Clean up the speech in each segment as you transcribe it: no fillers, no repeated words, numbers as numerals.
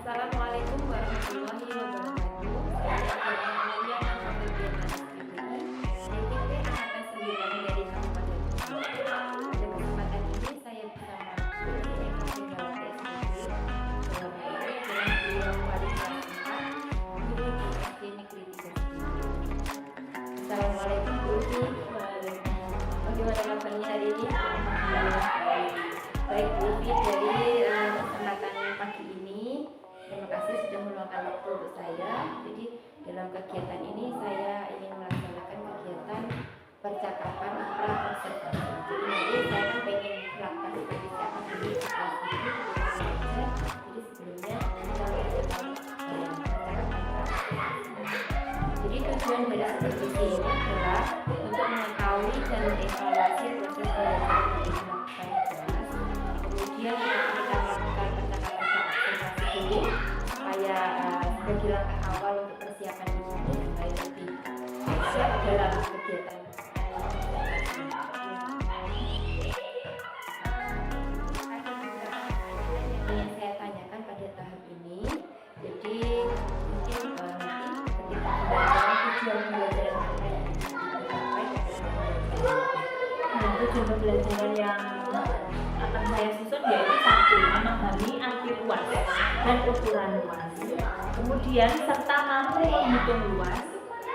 Assalamualaikum warahmatullahi wabarakatuh. Saya Mulia Nafasudin DPP Angkatan 9 dari Kabupaten Bogor. Pada kesempatan ini saya bersama Guru Eka Pegawai SDG dalam hal ini adalah beliau wali kelas 4 Guru di SD Negeri 3. Assalamualaikum Guru. Bagaimana kabarnya hari ini? Baik Bu, dari kesempatan pagi ini terima kasih sudah meluangkan waktu untuk saya. Jadi dalam kegiatan ini saya ingin melaksanakan kegiatan percakapan prakonservasi. Jadi nanti saya kan pengen melakukan seperti siapa ini di kelas ini belajar. Jadi sebelumnya kita melakukan percakapan prakonservasi. Jadi tujuan dari studi ini adalah untuk mengetahui dan mengevaluasi proses belajar yang dilakukan di kelas. Kemudian kita melakukan percakapan prakonservasi ini supaya sebagai langkah awal untuk persiapan ibu supaya lebih siap dalam kegiatan. Yang saya tanyakan pada tahap ini, jadi mungkin nanti ketika pembelajaran tujuan pembelajaran apa yang dicapai tujuan pembelajaran yang akan saya susun yaitu satu, memahami arti luas dan ukuran luas, kemudian serta mampu menghitung luas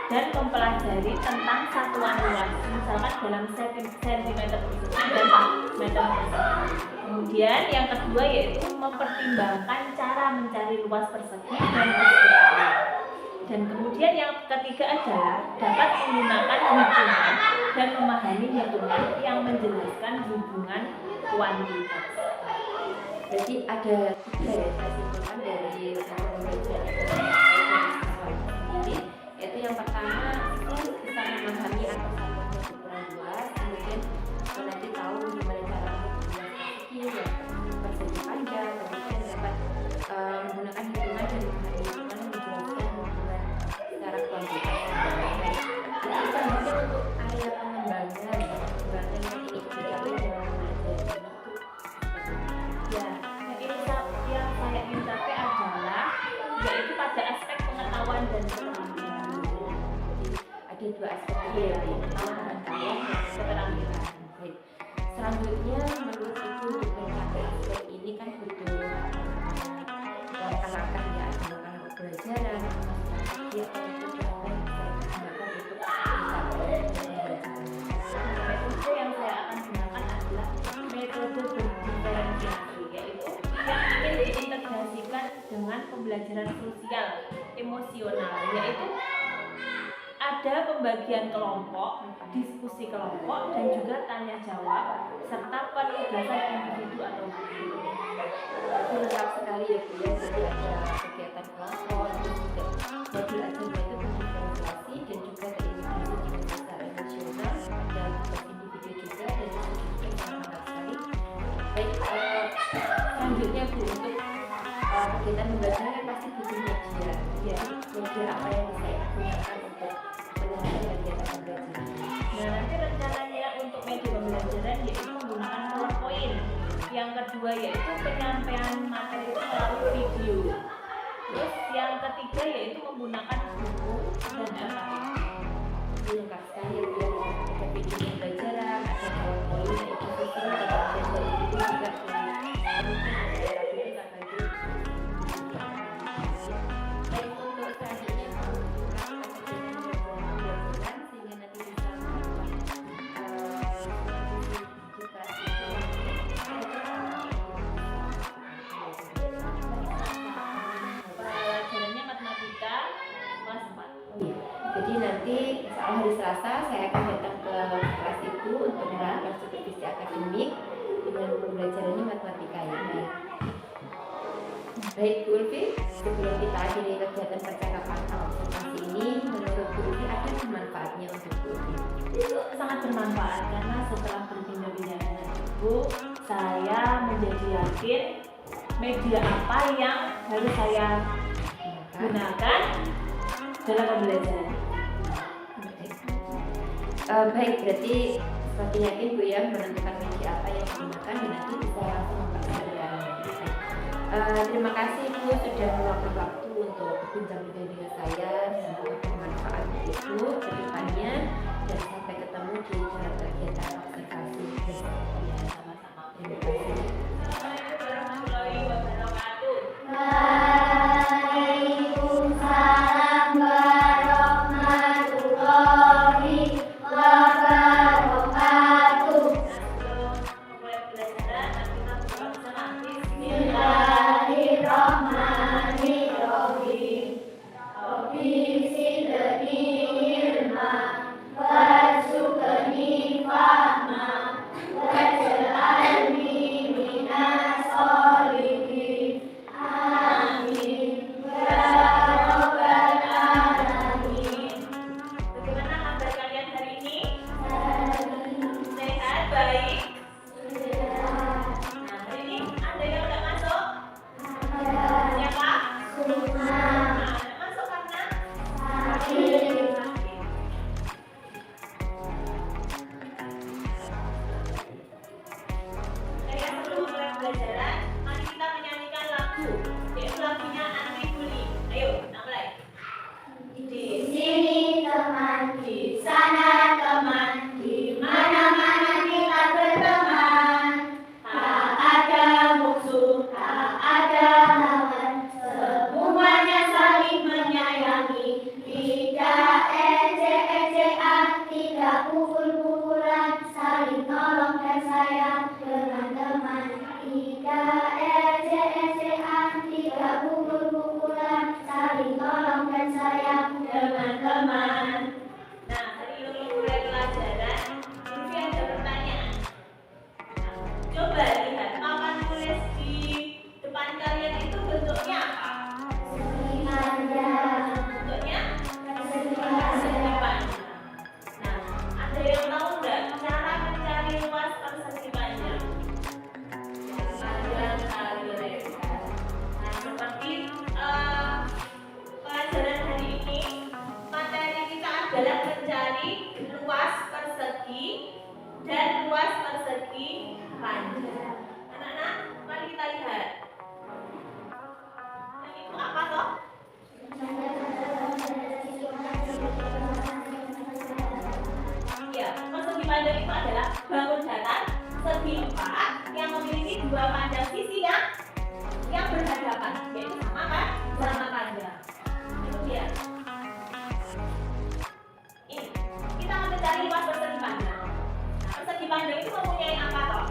dan mempelajari tentang satuan luas, misalkan dalam sentimeter persegi dan meter persegi. Kemudian yang kedua yaitu mempertimbangkan cara mencari luas persegi dan perspektif. Dan kemudian yang ketiga adalah dapat menggunakan hitungan dan memahami hitungan yang menjelaskan hubungan kuantitas. Jadi ada tiga ya kesimpulan dari pembelajaran ini, yaitu yang pertama bisa memahami atau satuan ukuran luas, kemudian nanti tahu gimana cara menghitung persegi panjang, kemudian dapat menggunakan hitungan dan memahami hitungan yang menjelaskan hubungan secara kuantitas. Jadi kita mungkin untuk area pengembangan nanti dicapai dalam pembelajaran yang saya ingin capai adalah yaitu pada aspek pengetahuan dan keterampilan. Ada dua aspek ya, pengetahuan dan keterampilan. Baik. Selanjutnya menurut Ibu untuk mencapai aspek ini kan butuh langkah-langkah ya, langkah pembelajaran, strategi atau metode apa yang bisa digunakan untuk mencapai pembelajaran. Metode yang saya akan gunakan adalah metode berdiferensiasi, yaitu yang ingin diintegrasikan dengan pembelajaran sosial emosional, yaitu ada pembagian kelompok, diskusi kelompok, dan juga tanya jawab serta penugasan individu atau guru. Itu lengkap sekali ya Bu ya. Jadi ada kegiatan kelompok, terus juga modul ajarnya itu berdifferensiasi dan juga terintegrasi dengan secara emosional, ada tugas individu juga dan itu juga sangat lengkap sekali. Baik, selanjutnya Bu untuk kegiatan pembelajaran kan pasti butuh media. Ya, media apa yang bisa digunakan untuk menyampaikan kegiatan pembelajaran? Nah, nanti rencananya untuk media pembelajaran yaitu menggunakan PowerPoint. Yang kedua yaitu penyampaian materi melalui video. Terus yang ketiga yaitu menggunakan buku dan LKS. Lengkap sekali ya Bu ya. Ada video pembelajaran, ada PowerPoint, ada video, ada dari itu juga mungkin ada itu kan bagi. Baik, untuk selanjutnya melakukan kegiatan pembelajaran sehingga nanti bisa Pelajarannya matematika kelas 4. Jadi nanti insya Allah hari Selasa saya akan datang ke kelas Ibu untuk melakukan supervisi akademik dengan pembelajarannya matematika ya. Baik Bu Ulfi, sebelum kita akhiri kegiatan percakapan observasi ini, menurut Bu Ulfi ada manfaatnya untuk Bu Ulfi? Sangat bermanfaat karena setelah berpindah-pindah dengan Ibu, saya menjadi yakin media apa yang harus saya gunakan dalam pembelajaran. Baik, berarti semakin yakin Bu ya menentukan media apa yang digunakan dan nanti bisa langsung mempelajarinya. Terima kasih Ibu sudah meluangkan waktu untuk berbincang-bincang dengan saya. Semoga bermanfaat untuk Ibu ke depannya dan sampai ketemu di dalam kegiatan observasi berikutnya. Sama-sama. Terima kasih. Assalamualaikum warahmatullahi wabarakatuh. Waalaikumsalam warahmatullahi wabarakatuh. Sebelum memulai pembelajaran, kita berdoa bersama. Bismillahirrahmanirrahim. Rabbi zidni ilma warzuqni fahma waj'alni minas sholihin. Amin. Ya rabbal alamin. Bagaimana kabar kalian hari ini? Sehat, baik? Nah, hari ini ada yang udah masuk? Siapa? Nah, masuk karena sakit. Jadi sebelum mulai pelajaran, mari kita menyanyikan lagu. Yaitu lagunya Antri Buli. Ayo, kita mulai. Di sini teman, di sana teman, di mana-mana kita berteman. Tak ada musuh, tak ada lawan, semuanya saling menyayangi. Tidak ejek-ejekan, tidak pukul-pukulan, saling nolong dan sayang teman-teman. Tidak ejek-ejekan, tidak pukul-pukulan, saling nolong dan sayang teman-teman. Nah, sebelum mulai pelajaran, mungkin ada pertanyaan. Nah, coba lihat papan tulis di depan kalian itu bentuknya apa? Segi panjang, Bentuknya segi segi panjang. panjang. Nah, ada yang tahu nggak cara mencari luas persegi panjang? Panjang kali lebar. Nah, seperti pelajaran hari ini, materi kita adalah mencari luas persegi dan luas persegi panjang. Anak-anak, mari kita lihat. Nah, itu apa toh? Ya, persegi panjang itu adalah bangun datar segi empat yang memiliki dua panjang sisi yang berhadapan, yaitu sama kan? Sama panjang. Itu dia. Ini kita akan mencari luas persegi panjang. Nah, persegi panjang itu mempunyai apa toh?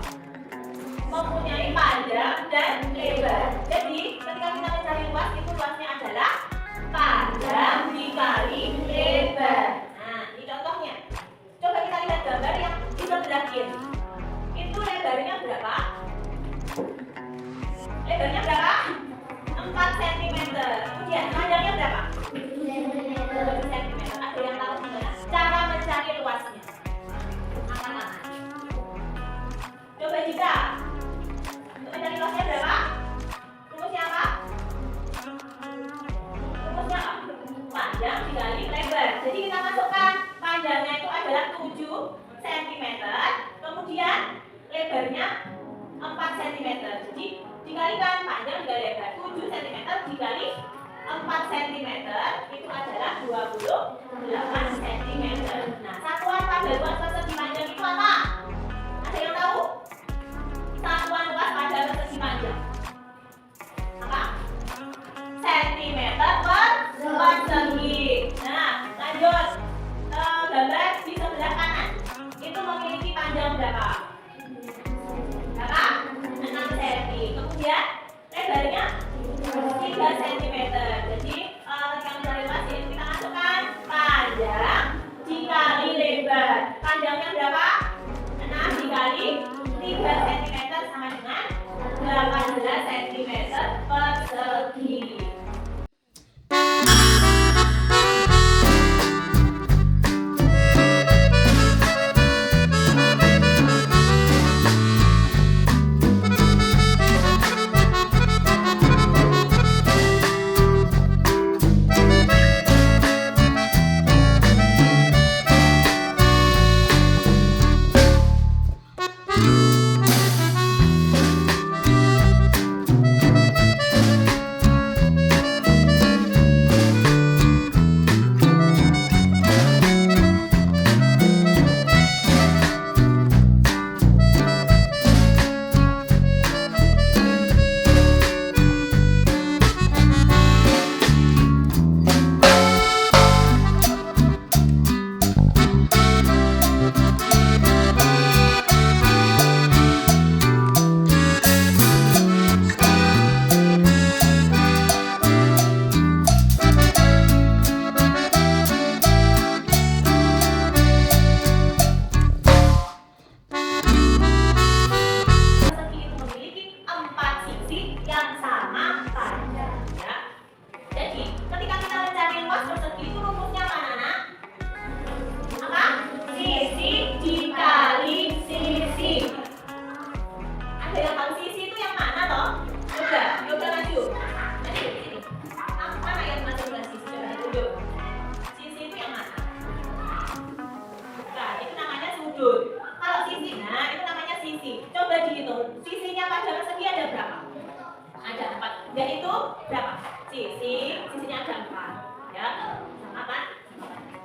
itu berapa? Sisinya ada 4. Ya, sama kan?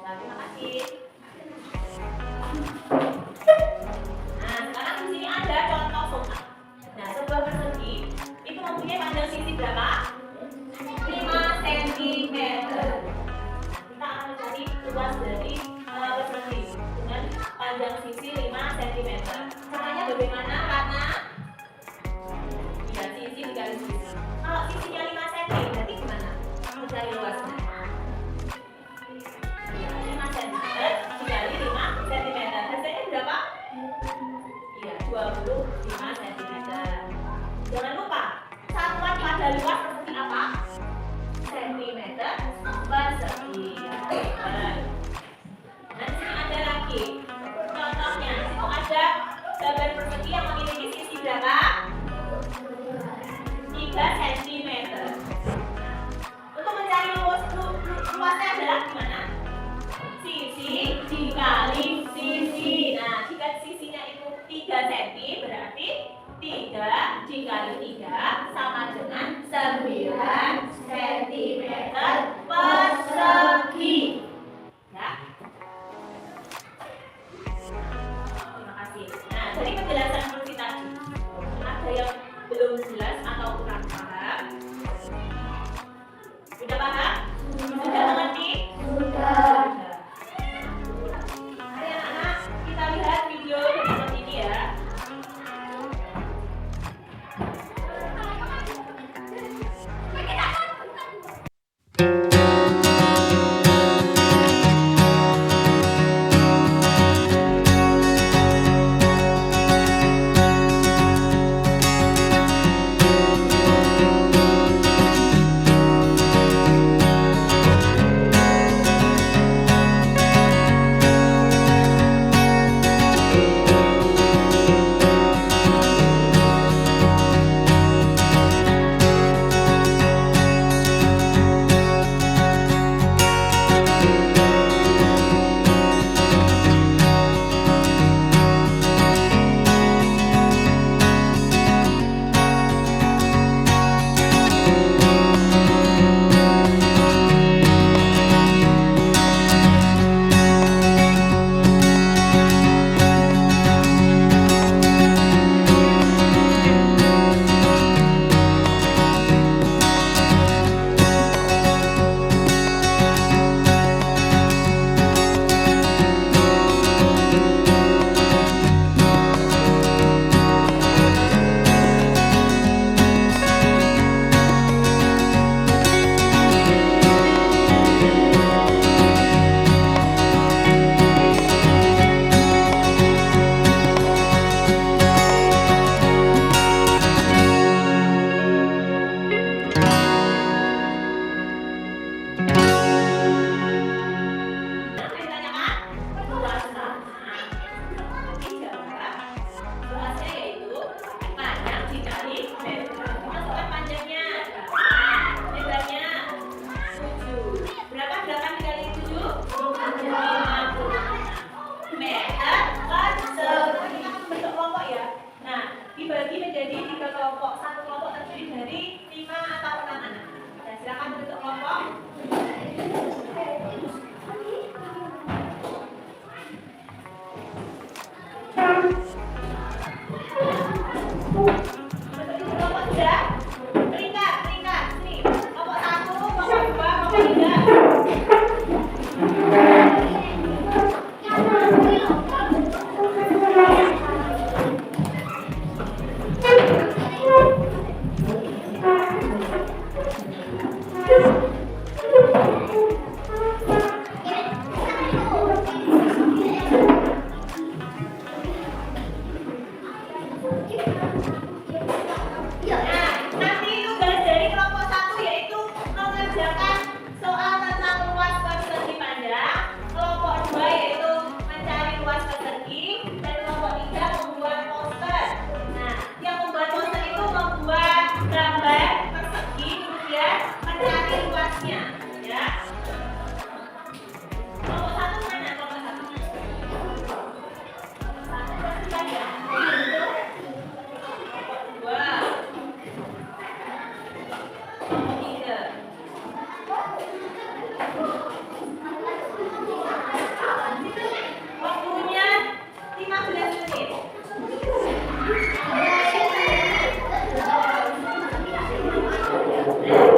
Nah, terima kasih. Nah, sekarang di sini ada contoh soal. Nah, sebuah persegi itu mempunyai panjang sisi berapa? 5 cm. Kita akan mencari luas dari persegi dengan panjang sisi 5 cm. Caranya bagaimana? Karena sisi dikali sisi. Kalau sisinya 5 cm, berarti gimana? Mencari luasnya. 5 cm dikali 5 cm. Hasilnya berapa? Iya, 25 cm. Jangan lupa, satuan pada luas persegi apa? Centimeter persegi. Nah, di sini ada lagi contohnya. Itu ada gambar persegi yang memiliki sisi berapa? 3 cm. Untuk mencari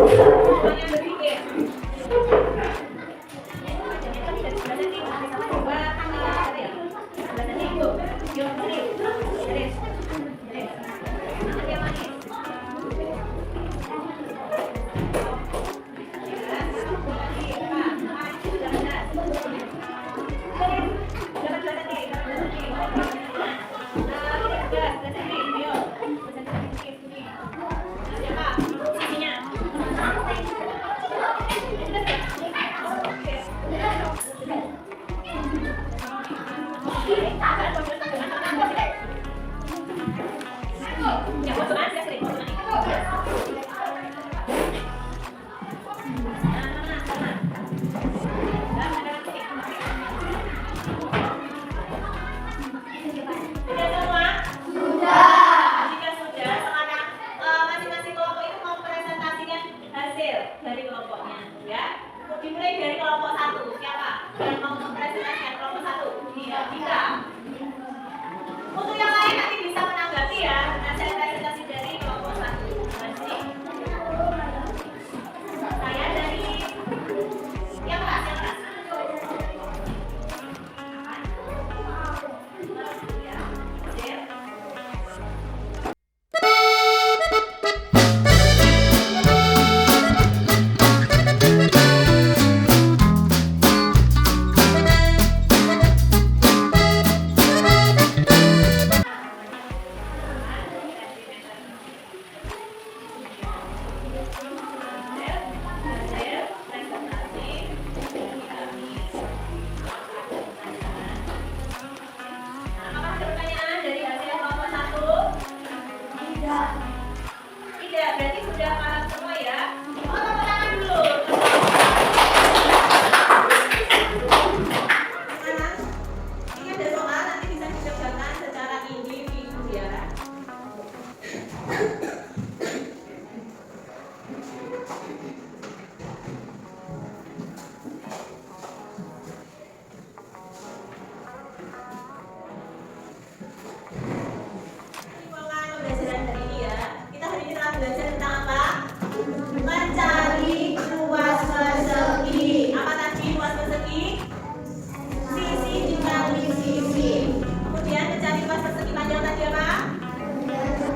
Semuanya berpikir. Dari kelompoknya, ya. Dimulai dari kelompok 1. Siapa yang mau mempresentasikan kelompok 1? Dika. Untuk yang lain nanti bisa menanggapi ya. Hasil presentasi dari kelompok 1. Masih? Saya dari yang kelas. Ya. Hasil. Tidak, berarti sudah paham semua ya. Oh, tepuk tangan dulu. Sekarang, ini ada soal nanti bisa dikerjakan secara individu ya. Pembelajaran hari ini ya. Kita hari ini telah belajar tentang apa? Mencari ruas persegi. Apa tadi ruas persegi? Sisi dikali sisi. Kemudian mencari ruas persegi panjang tadi apa?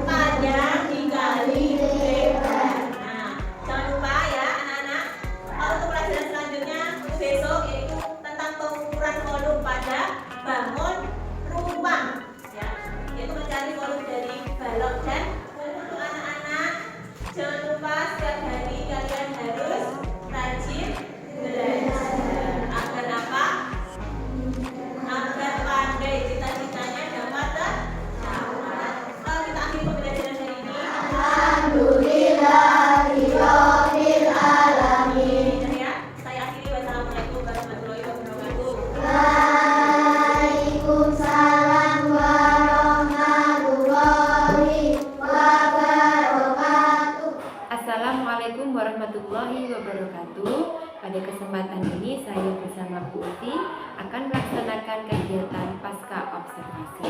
Panjang dikali lebar. Nah, jangan lupa ya anak-anak. Kalau untuk pelajaran selanjutnya untuk besok yaitu tentang pengukuran volume pada bangun rumah. Ya, yaitu mencari volume dari balok dan untuk anak-anak jangan lupa setiap hari kalian harus rajin belajar agar apa? Agar pandai cita-citanya dapat tercapai. Kalau kita akhiri pembelajaran hari ini, alhamdulillahirabbil alamin. Ya, saya akhiri. Wassalamualaikum warahmatullahi wabarakatuh. Waalaikumsalam warahmatullahi wabarakatuh. Assalamualaikum warahmatullahi wabarakatuh. Pada kesempatan ini saya bersama Bu Ulfi akan melaksanakan kegiatan pasca observasi.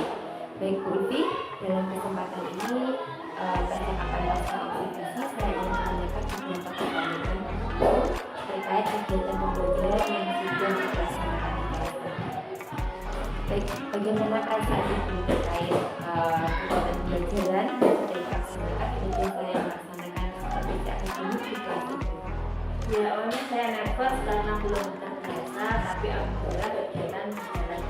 Baik Bu Ulfi, dalam kesempatan ini percakapan pasca observasi saya ingin menanyakan beberapa pertanyaan terkait kegiatan pembelajaran yang sudah dilaksanakan di kelas tadi. Baik, bagaimana perasaan Ibu terkait kegiatan pembelajaran dari dilaksanakan kemudian saya melaksanakan seperti akademik di kelas Ibu? Ya, awalnya saya nervous karena belum terbiasa, tapi alhamdulillah kegiatan berjalan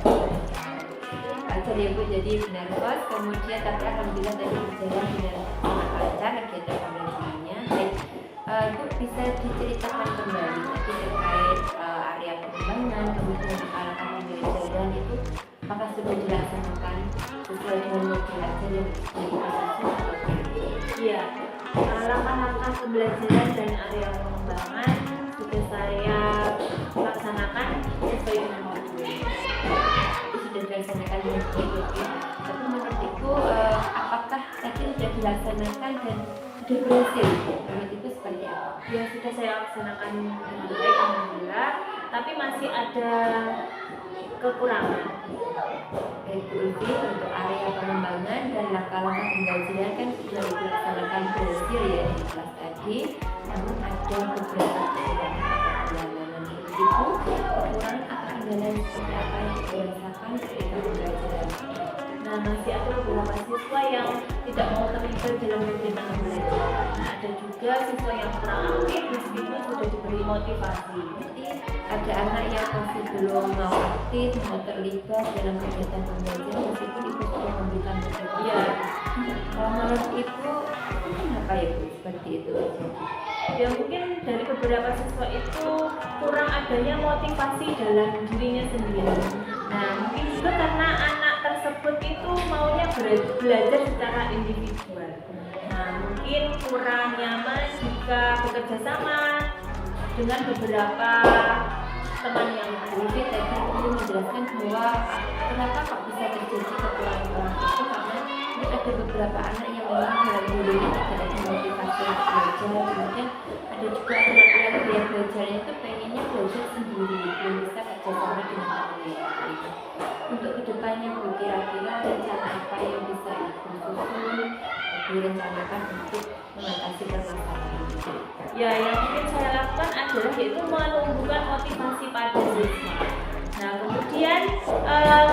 Wajar ya Bu, jadi nervous, kemudian tapi alhamdulillah tadi berjalan dengan sangat lancar kegiatan pembelajarannya. Baik, Bu bisa diceritakan kembali tadi terkait area pengembangan, kemudian alangkah pembelajaran itu apakah sudah dilaksanakan sesuai dengan modul ajar yang diberikan? Iya, langkah-langkah pembelajaran dan area pengembangan sudah saya laksanakan sesuai dengan modul. Itu sudah dilaksanakan dengan baik ya. Tapi menurut Ibu, apakah tadi sudah dilaksanakan dan sudah berhasil? Menurut Ibu seperti apa? Yang sudah saya laksanakan dengan baik alhamdulillah. tapi masih ada kekurangan. Baik Bu Ulfi, untuk area pengembangan dan langkah-langkah pembelajaran kan sudah dilaksanakan berhasil ya di kelas tadi, namun ada beberapa kekurangan. Itu kekurangan atau kendala yang seperti apa yang dirasakan ketika pembelajaran? Nah, masih ada beberapa siswa yang tidak mau terlibat dalam kegiatan pembelajaran. Nah, ada juga siswa yang kurang aktif meskipun sudah diberi motivasi. Jadi ada anak yang masih belum mau aktif, mau terlibat dalam kegiatan pembelajaran meskipun ibu sudah memberikan motivasi. Iya. Kalau menurut ibu, kenapa ya Bu seperti itu? Ya mungkin dari beberapa siswa itu kurang adanya motivasi dalam dirinya sendiri. Nah, mungkin juga karena anak tersebut itu maunya belajar secara individual. Nah, mungkin kurang nyaman jika bekerja sama dengan beberapa teman yang lain. Mungkin tadi ibu menjelaskan bahwa kenapa kok bisa terjadi kekurangan itu karena ini ada beberapa anak yang memang dalam dirinya tidak ada motivasi untuk belajar, kemudian ada juga anak yang belajarnya itu pengennya belajar sendiri, belum bisa kerjasama dengan orang lain. Untuk kedepannya Bu, kira-kira rencana apa yang bisa ibu susun, direncanakan untuk mengatasi permasalahan ini? Ya, yang mungkin saya lakukan adalah yaitu menumbuhkan motivasi pada siswa. Nah, kemudian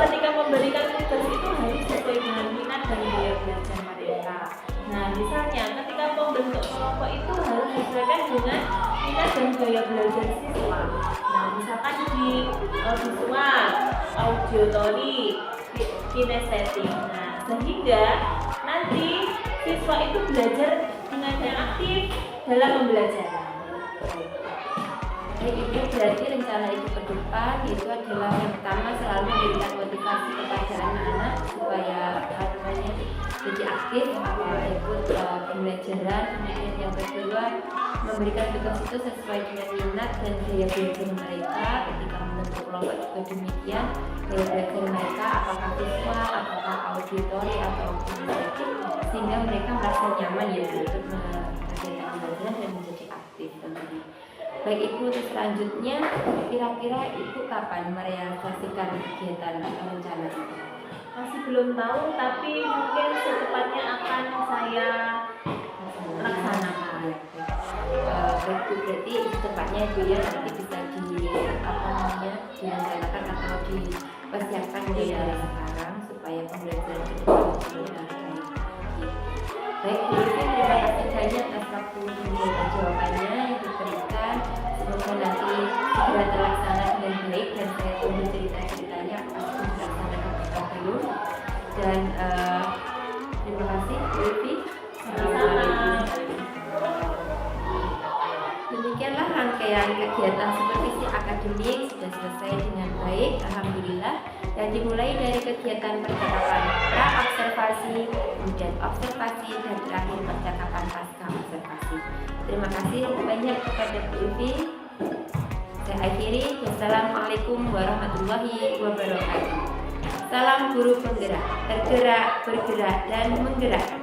ketika memberikan tugas itu harus sesuai dengan minat dan gaya belajar mereka. Nah, misalnya ketika membentuk kelompok itu harus disesuaikan dengan minat dan gaya belajar siswa. Nah, misalkan di visual, auditory, kinestetik. Nah, sehingga nanti siswa itu belajar dengan yang aktif dalam pembelajaran. Jadi ibu berarti rencana ibu ke depan itu adalah yang pertama selalu memberikan motivasi kepada anak-anak supaya jadi aktif ikut pembelajaran. Kemudian yang kedua memberikan tugas itu sesuai dengan minat dan gaya belajar mereka. Ketika membentuk kelompok juga demikian, gaya belajar mereka apakah visual, apakah auditori atau kinestetik, sehingga mereka merasa nyaman ya untuk melakukan pembelajaran dan menjadi aktif tentunya. Baik Ibu, untuk selanjutnya kira-kira Ibu kapan merealisasikan kegiatan atau rencana itu? Masih belum tahu, tapi mungkin secepatnya akan saya laksanakan. Baik Bu, berarti secepatnya Ibu ya nanti bisa direncanakan atau dipersiapkan dari sekarang supaya pembelajaran itu berjalan baik. Baik Bu, terima kasih banyak atas waktu dan jawabannya yang diberikan. Semoga nanti segera terlaksana dengan baik dan saya tunggu cerita-ceritanya pasti terlaksana dengan belum. Dan terima kasih Bu Ulfi. Demikianlah rangkaian kegiatan supervisi akademik sudah selesai dengan baik, alhamdulillah. Dan dimulai dari kegiatan percakapan pra-observasi, kemudian observasi, dan terakhir percakapan pasca observasi. Terima kasih banyak kepada Bu Ulfi. Saya akhiri. Wassalamualaikum warahmatullahi wabarakatuh. Salam guru penggerak, tergerak, bergerak, dan menggerakkan.